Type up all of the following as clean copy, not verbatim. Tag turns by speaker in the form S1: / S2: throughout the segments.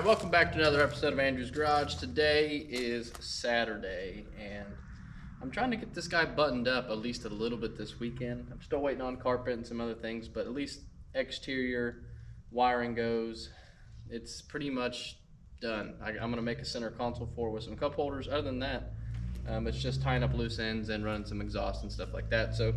S1: Welcome back to another episode of Andrew's Garage. Today is Saturday, and I'm trying to get this guy buttoned up at least a little bit this weekend. I'm still waiting on carpet and some other things, but at least exterior wiring goes. It's pretty much done. I'm going to make a center console for it with some cup holders. Other than that, it's just tying up loose ends and running some exhaust and stuff like that. So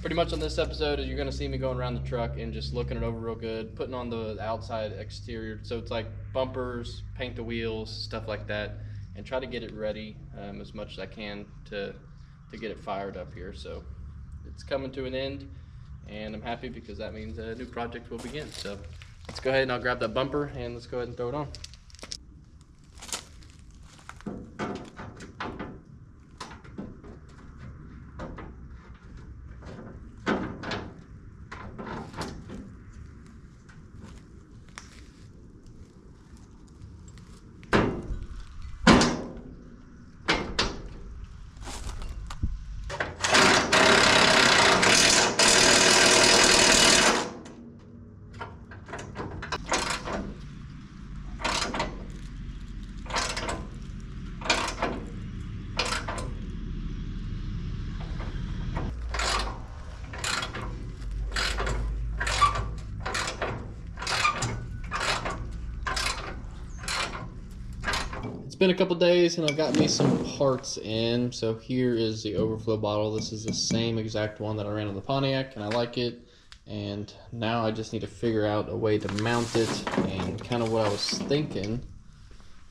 S1: pretty much on this episode is you're going to see me going around the truck and just looking it over real good, putting on the outside exterior, so it's like bumpers, paint the wheels, stuff like that, and try to get it ready as much as I can to get it fired up here. So it's coming to an end, and I'm happy because that means a new project will begin. So let's go ahead and I'll grab that bumper and let's go ahead and throw it on. It's been a couple days and I've got me some parts in. So here is the overflow bottle. This is the same exact one that I ran on the Pontiac and I like it. And now I just need to figure out a way to mount it, and kind of what I was thinking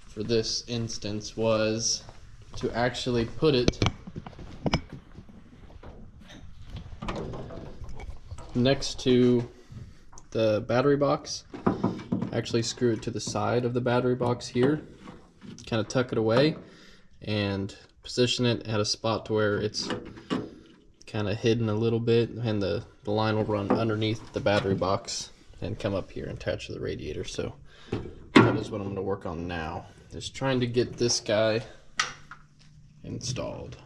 S1: for this instance was to actually put it next to the battery box. Actually screw it to the side of the battery box here, kind of tuck it away and position it at a spot to where it's kind of hidden a little bit, and the line will run underneath the battery box and come up here and attach to the radiator. So that is what I'm going to work on now, is trying to get this guy installed.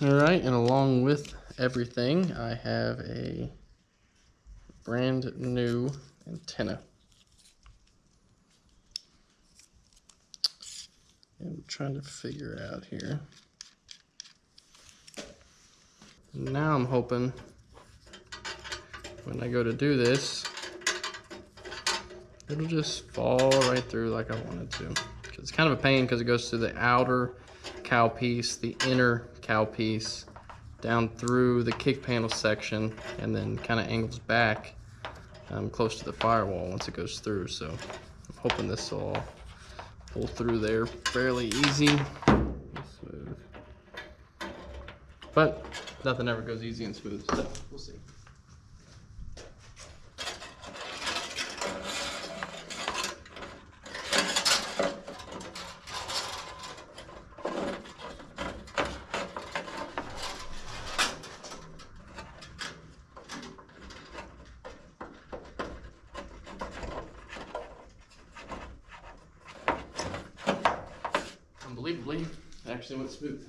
S1: Alright, and along with everything, I have a brand new antenna. I'm trying to figure out here. Now I'm hoping when I go to do this, it'll just fall right through like I want it to. It's kind of a pain because it goes through the outer cowl piece, the inner cowl piece, down through the kick panel section, and then kind of angles back close to the firewall once it goes through. So I'm hoping this will all pull through there fairly easy and smooth. But nothing ever goes easy and smooth, so we'll see. Unbelievably, it actually went smooth.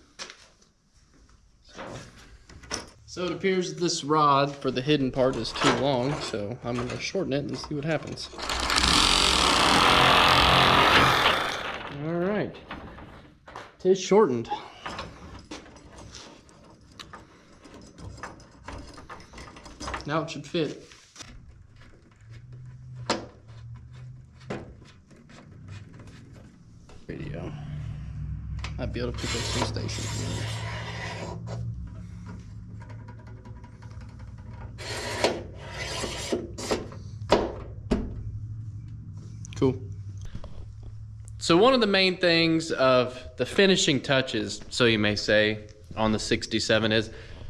S1: So it appears this rod for the hidden part is too long, so I'm going to shorten it and see what happens. Alright, it is shortened. Now it should fit. Radio. Might be able to pick up some stations here. Cool. So one of the main things of the finishing touches, so you may say, on the 67 is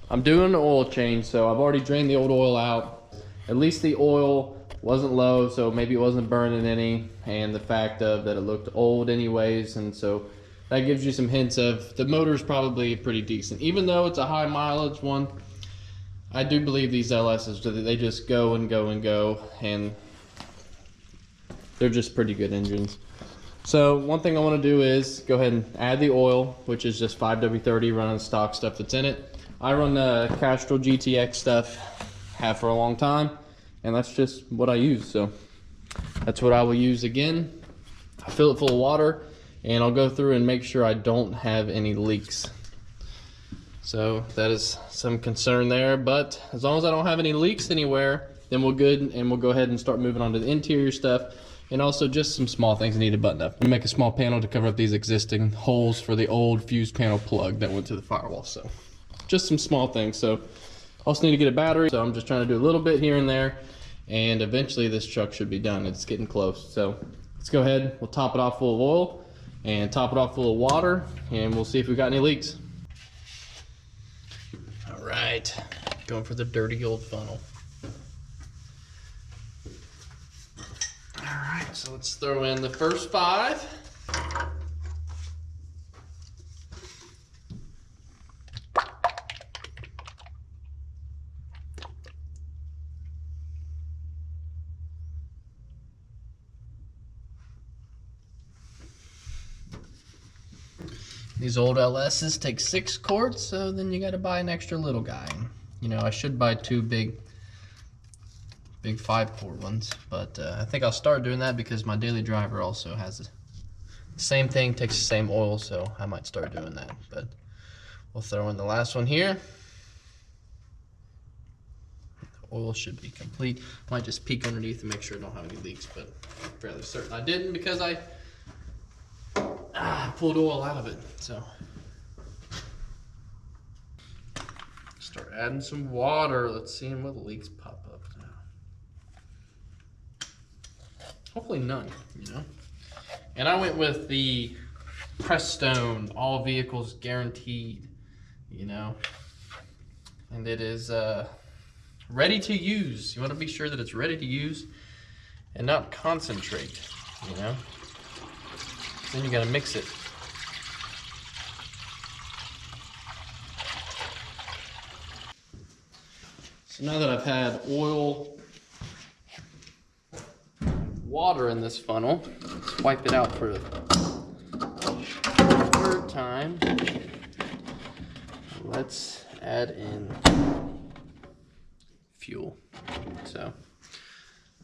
S1: I'm doing an oil change. So I've already drained the old oil out. At least the oil wasn't low, so maybe it wasn't burning any, and the fact of that it looked old anyways, and so that gives you some hints of the motor's probably pretty decent. Even though it's a high mileage one, I do believe these LSs, they just go and go and go, and they're just pretty good engines. So one thing I want to do is go ahead and add the oil, which is just 5W30 running stock stuff that's in it. I run the Castrol GTX stuff, have for a long time, and that's just what I use. So that's what I will use again. I fill it full of water, and I'll go through and make sure I don't have any leaks. So that is some concern there, but as long as I don't have any leaks anywhere, then we're good, and we'll go ahead and start moving on to the interior stuff. And also just some small things need to button up. We make a small panel to cover up these existing holes for the old fuse panel plug that went to the firewall. So just some small things. So also need to get a battery. So I'm just trying to do a little bit here and there, and eventually this truck should be done. It's getting close. So let's go ahead. We'll top it off full of oil and top it off full of water, and we'll see if we've got any leaks. All right, going for the dirty old funnel. All right, so let's throw in the first 5. These old LSs take 6 quarts, so then you got to buy an extra little guy. You know, I should buy 2 big 5-quart ones, but I think I'll start doing that because my daily driver also has the same thing, takes the same oil, so I might start doing that. But we'll throw in the last one here. The oil should be complete. Might just peek underneath and make sure I don't have any leaks, but I'm fairly certain I didn't because I pulled oil out of it. So start adding some water. Let's see what leaks pop up now. Hopefully none, you know. And I went with the Prestone, all vehicles guaranteed, you know. And it is ready to use. You want to be sure that it's ready to use and not concentrate, you know. Then you got to mix it. So now that I've had oil, water in this funnel, let's wipe it out for the 3rd time. Let's add in fuel. So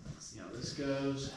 S1: let's see how this goes.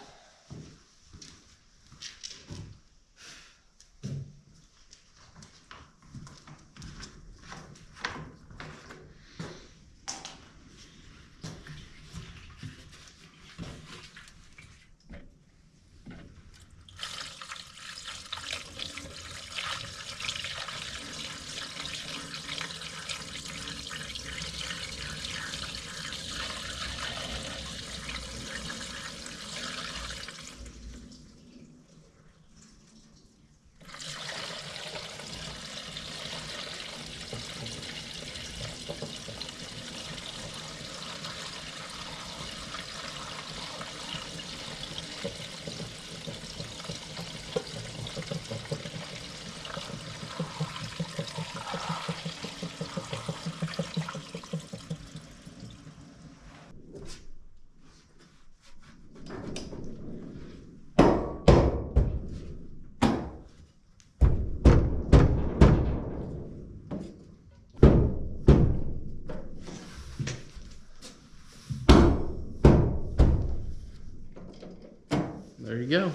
S1: There you go.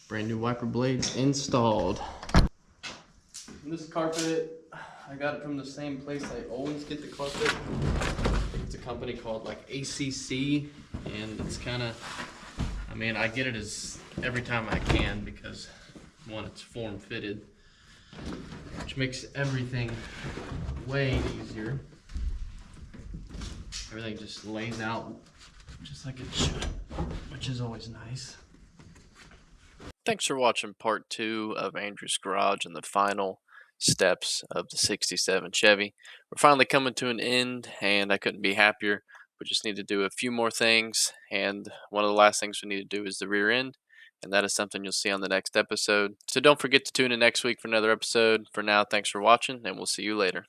S1: Brand new wiper blades installed. And this carpet, I got it from the same place I always get the carpet. I think it's a company called like ACC, and it's kind of, I mean, I get it as every time I can because one, it's form fitted, which makes everything way easier. Everything just lays out just like it should, which is always nice.
S2: Thanks for watching part 2 of Andrew's Garage and the final steps of the 67 Chevy. We're finally coming to an end, and I couldn't be happier. We just need to do a few more things, and one of the last things we need to do is the rear end, and that is something you'll see on the next episode. So don't forget to tune in next week for another episode. For now, thanks for watching, and we'll see you later.